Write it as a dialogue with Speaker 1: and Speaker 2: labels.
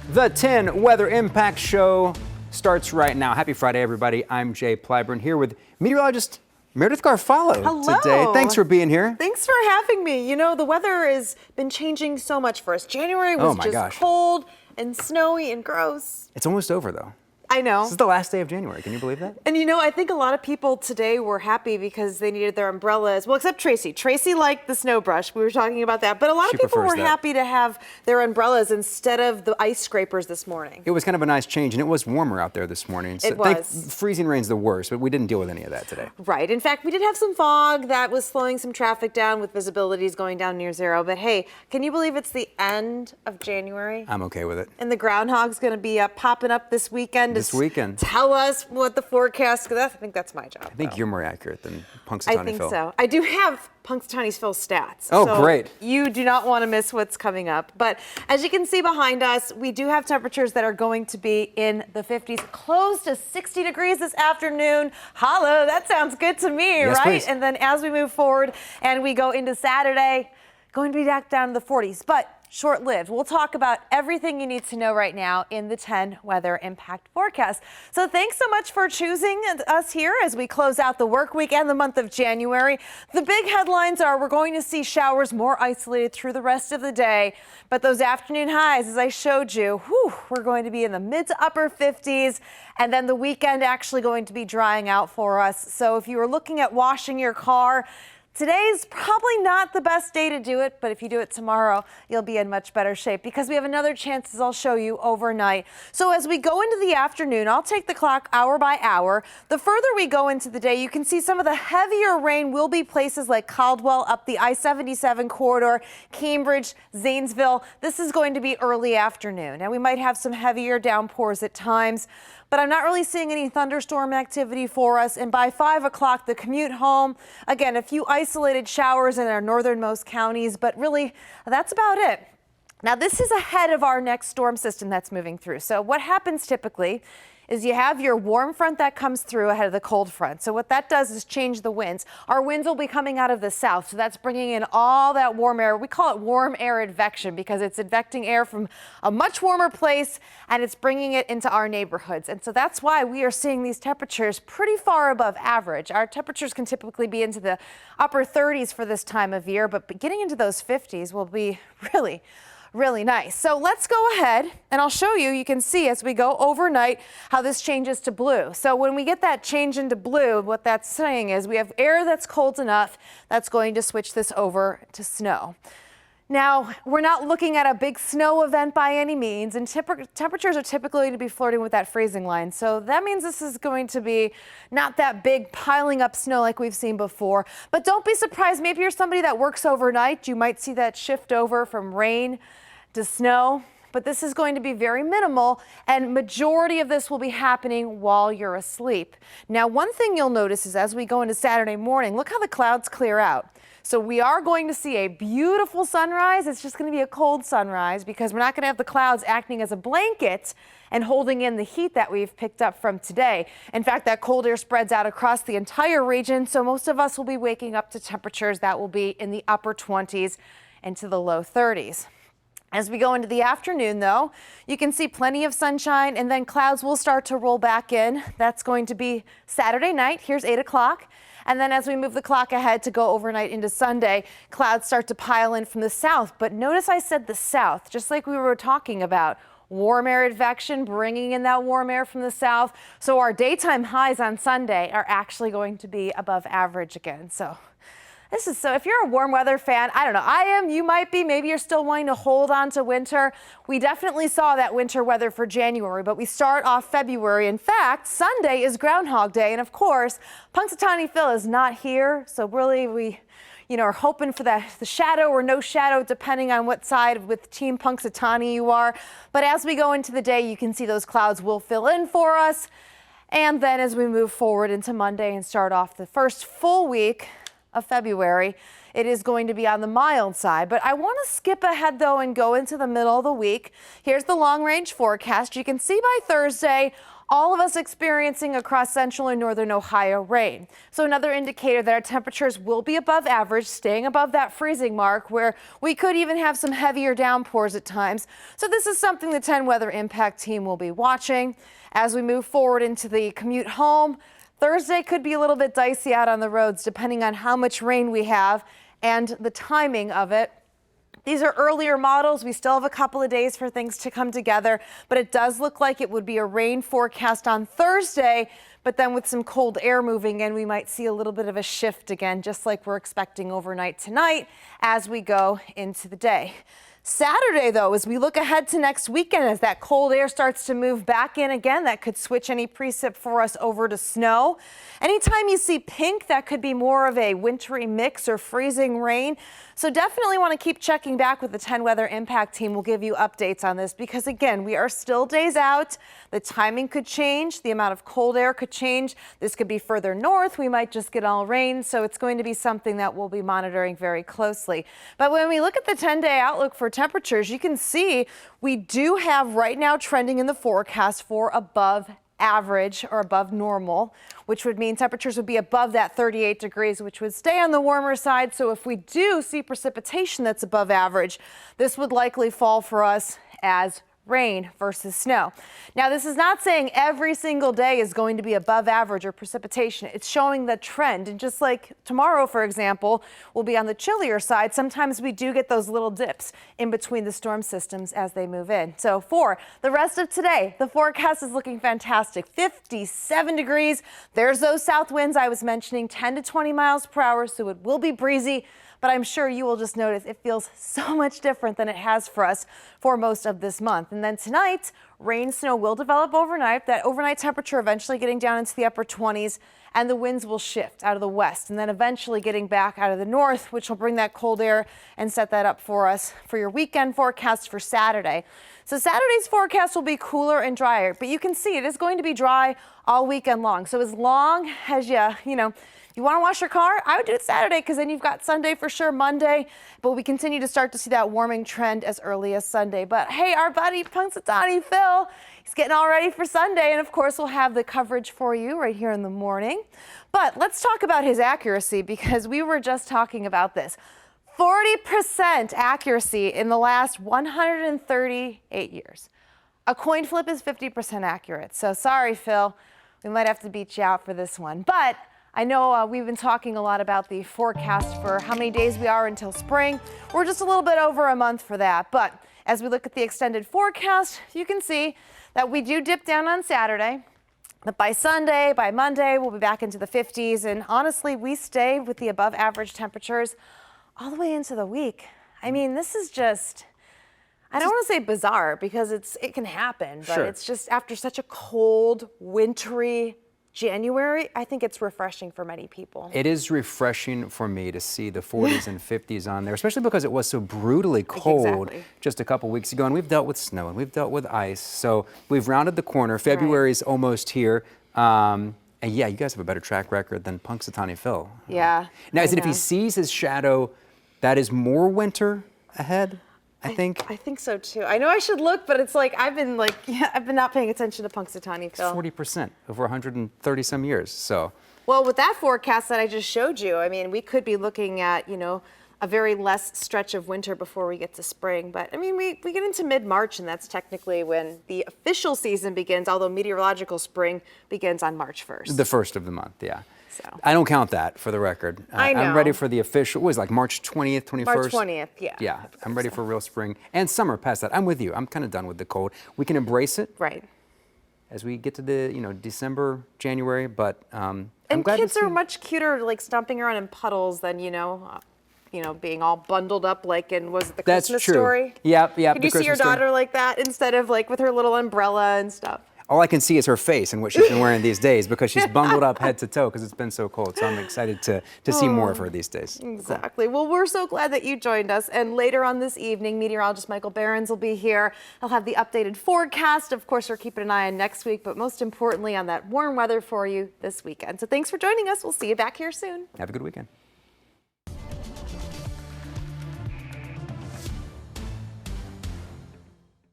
Speaker 1: The 10 Weather Impact Show starts right now. Happy Friday, everybody. I'm Jay Plyburn here with meteorologist Meredith Garofalo.
Speaker 2: Hello.
Speaker 1: Today. Thanks for being here.
Speaker 2: Thanks for having me. You know, the weather has been changing so much for us. January was just cold and snowy and gross.
Speaker 1: It's almost over, though.
Speaker 2: I know.
Speaker 1: This is the last day of January. Can you believe that?
Speaker 2: And you know, I think a lot of people today were happy because they needed their umbrellas. Well, except Tracy. Tracy liked the snow brush. We were talking about that. But a lot of people were happy to have their umbrellas instead of the ice scrapers this morning.
Speaker 1: It was kind of a nice change, and it was warmer out there this morning.
Speaker 2: So it was.
Speaker 1: Freezing rain's the worst, but we didn't deal with any of that today.
Speaker 2: Right. In fact, we did have some fog that was slowing some traffic down with visibilities going down near zero. But hey, can you believe it's the end of January?
Speaker 1: I'm okay with it.
Speaker 2: And the Groundhog's going to be popping up this weekend. Tell us what the forecast, because I think that's my job.
Speaker 1: I think you're more accurate than Punxsutawney Phil.
Speaker 2: I think so. I do have Punxsutawney Phil's stats.
Speaker 1: Oh,
Speaker 2: so
Speaker 1: great.
Speaker 2: You do not want to miss what's coming up. But as you can see behind us, we do have temperatures that are going to be in the 50s, close to 60 degrees this afternoon. Holla, that sounds good to me,
Speaker 1: yes,
Speaker 2: right?
Speaker 1: Please.
Speaker 2: And then as we move forward and we go into Saturday, going to be back down to the 40s. But short-lived. We'll talk about everything you need to know right now in the 10 weather impact forecast. So thanks so much for choosing us here as we close out the work week and the month of January. The big headlines are we're going to see showers more isolated through the rest of the day, but those afternoon highs, as I showed you, we're going to be in the mid to upper 50s, and then the weekend actually going to be drying out for us. So if you were looking at washing your car, today's probably not the best day to do it, but if you do it tomorrow, you'll be in much better shape because we have another chance, as I'll show you, overnight. So as we go into the afternoon, I'll take the clock hour by hour. The further we go into the day, you can see some of the heavier rain will be places like Caldwell, up the I-77 corridor, Cambridge, Zanesville. This is going to be early afternoon, and we might have some heavier downpours at times, but I'm not really seeing any thunderstorm activity for us. And by 5 o'clock, the commute home, again, a few isolated showers in our northernmost counties, but really that's about it. Now, this is ahead of our next storm system that's moving through. So what happens typically is you have your warm front that comes through ahead of the cold front. So what that does is change the winds. Our winds will be coming out of the south, so that's bringing in all that warm air. We call it warm air advection because it's advecting air from a much warmer place and it's bringing it into our neighborhoods. And so that's why we are seeing these temperatures pretty far above average. Our temperatures can typically be into the upper 30s for this time of year, but getting into those 50s will be really nice. So let's go ahead and I'll show you. You can see as we go overnight how this changes to blue. So when we get that change into blue, what that's saying is we have air that's cold enough that's going to switch this over to snow. Now, we're not looking at a big snow event by any means, and temperatures are typically going to be flirting with that freezing line. So that means this is going to be not that big piling up snow like we've seen before. But don't be surprised. Maybe you're somebody that works overnight. You might see that shift over from rain to snow, but this is going to be very minimal, and majority of this will be happening while you're asleep. Now, one thing you'll notice is as we go into Saturday morning, look how the clouds clear out. So we are going to see a beautiful sunrise. It's just going to be a cold sunrise because we're not going to have the clouds acting as a blanket and holding in the heat that we've picked up from today. In fact, that cold air spreads out across the entire region, so most of us will be waking up to temperatures that will be in the upper 20s and to the low 30s. As we go into the afternoon, though, you can see plenty of sunshine, and then clouds will start to roll back in. That's going to be Saturday night. Here's 8 o'clock. And then as we move the clock ahead to go overnight into Sunday, clouds start to pile in from the south. But notice I said the south, just like we were talking about. Warm air advection, bringing in that warm air from the south. So our daytime highs on Sunday are actually going to be above average again. So if you're a warm weather fan, I don't know, I am, you might be, maybe you're still wanting to hold on to winter. We definitely saw that winter weather for January, but we start off February. In fact, Sunday is Groundhog Day, and of course, Punxsutawney Phil is not here, so really we are hoping for the shadow or no shadow, depending on what side with Team Punxsutawney you are. But as we go into the day, you can see those clouds will fill in for us. And then as we move forward into Monday and start off the first full week of February, it is going to be on the mild side. But I want to skip ahead though and go into the middle of the week. Here's the long range forecast. You can see by Thursday, all of us experiencing across central and northern Ohio rain. So another indicator that our temperatures will be above average, staying above that freezing mark where we could even have some heavier downpours at times. So this is something the 10 weather impact team will be watching as we move forward into the commute home. Thursday could be a little bit dicey out on the roads depending on how much rain we have and the timing of it. These are earlier models. We still have a couple of days for things to come together, but it does look like it would be a rain forecast on Thursday, but then with some cold air moving in, we might see a little bit of a shift again, just like we're expecting overnight tonight as we go into the day. Saturday, though, as we look ahead to next weekend, as that cold air starts to move back in again, that could switch any precip for us over to snow. Anytime you see pink, that could be more of a wintry mix or freezing rain. So definitely want to keep checking back with the 10 weather impact team. We'll give you updates on this because, again, we are still days out. The timing could change. The amount of cold air could change. This could be further north. We might just get all rain. So it's going to be something that we'll be monitoring very closely. But when we look at the 10-day outlook for temperatures, you can see we do have right now trending in the forecast for above average or above normal, which would mean temperatures would be above that 38 degrees, which would stay on the warmer side. So if we do see precipitation that's above average, this would likely fall for us as rain versus snow. Now, this is not saying every single day is going to be above average or precipitation. It's showing the trend. And just like tomorrow, for example, will be on the chillier side. Sometimes we do get those little dips in between the storm systems as they move in. So for the rest of today, the forecast is looking fantastic. 57 degrees. There's those south winds I was mentioning, 10 to 20 miles per hour. So it will be breezy. But I'm sure you will just notice it feels so much different than it has for us for most of this month. And then tonight, rain, snow will develop overnight. That overnight temperature eventually getting down into the upper 20s, and the winds will shift out of the west and then eventually getting back out of the north, which will bring that cold air and set that up for us for your weekend forecast for Saturday. So Saturday's forecast will be cooler and drier, but you can see it is going to be dry all weekend long. So as long as you want to wash your car, I would do it Saturday because then you've got Sunday for sure, Monday. But we continue to start to see that warming trend as early as Sunday. But hey, our buddy Punxsutawney Phil, he's getting all ready for Sunday. And of course, we'll have the coverage for you right here in the morning. But let's talk about his accuracy because we were just talking about this. 40% accuracy in the last 138 years. A coin flip is 50% accurate. So sorry, Phil, we might have to beat you out for this one. But I know we've been talking a lot about the forecast for how many days we are until spring. We're just a little bit over a month for that. But as we look at the extended forecast, you can see that we do dip down on Saturday. But by Sunday, by Monday, we'll be back into the 50s. And honestly, we stay with the above average temperatures all the way into the week. I mean, this is just, I don't want to say bizarre because it can happen, but
Speaker 1: Sure.
Speaker 2: It's just after such a cold, wintry January, I think it's refreshing for many people.
Speaker 1: It is refreshing for me to see the 40s and 50s on there, especially because it was so brutally cold just a couple weeks ago. And we've dealt with snow and we've dealt with ice. So we've rounded the corner. February's almost here. And yeah, you guys have a better track record than Punxsutawney Phil.
Speaker 2: Yeah.
Speaker 1: Now, is it if he sees his shadow, that is more winter ahead? I think
Speaker 2: so too. I know I should look, but it's like I've been not paying attention to Punxsutawney Phil.
Speaker 1: 40% over 130 some years. So,
Speaker 2: well, with that forecast that I just showed you, I mean, we could be looking at, a very less stretch of winter before we get to spring. But I mean, we get into mid-March, and that's technically when the official season begins, although meteorological spring begins on March 1st.
Speaker 1: the first of the month, yeah.
Speaker 2: So.
Speaker 1: I don't count that for the record.
Speaker 2: I know.
Speaker 1: I'm ready for the official, what is it, like March 20th, 21st?
Speaker 2: March 20th, yeah.
Speaker 1: Yeah, I'm ready for real spring and summer past that. I'm with you. I'm kind of done with the cold. We can embrace it.
Speaker 2: Right.
Speaker 1: As we get to the, December, January, but I'm
Speaker 2: And
Speaker 1: glad
Speaker 2: kids
Speaker 1: to see.
Speaker 2: are much cuter, like stomping around in puddles than, being all bundled up like in, was it the
Speaker 1: That's
Speaker 2: Christmas
Speaker 1: true.
Speaker 2: Story?
Speaker 1: Yep.
Speaker 2: Could you
Speaker 1: the
Speaker 2: see your
Speaker 1: Christmas Story.
Speaker 2: daughter like that instead of like with her little umbrella and stuff?
Speaker 1: All I can see is her face and what she's been wearing these days because she's bundled up head to toe because it's been so cold. So I'm excited to see more of her these days.
Speaker 2: Exactly. Well, we're so glad that you joined us. And later on this evening, meteorologist Michael Behrens will be here. He'll have the updated forecast. Of course, we're keeping an eye on next week, but most importantly on that warm weather for you this weekend. So thanks for joining us. We'll see you back here soon.
Speaker 1: Have a good weekend.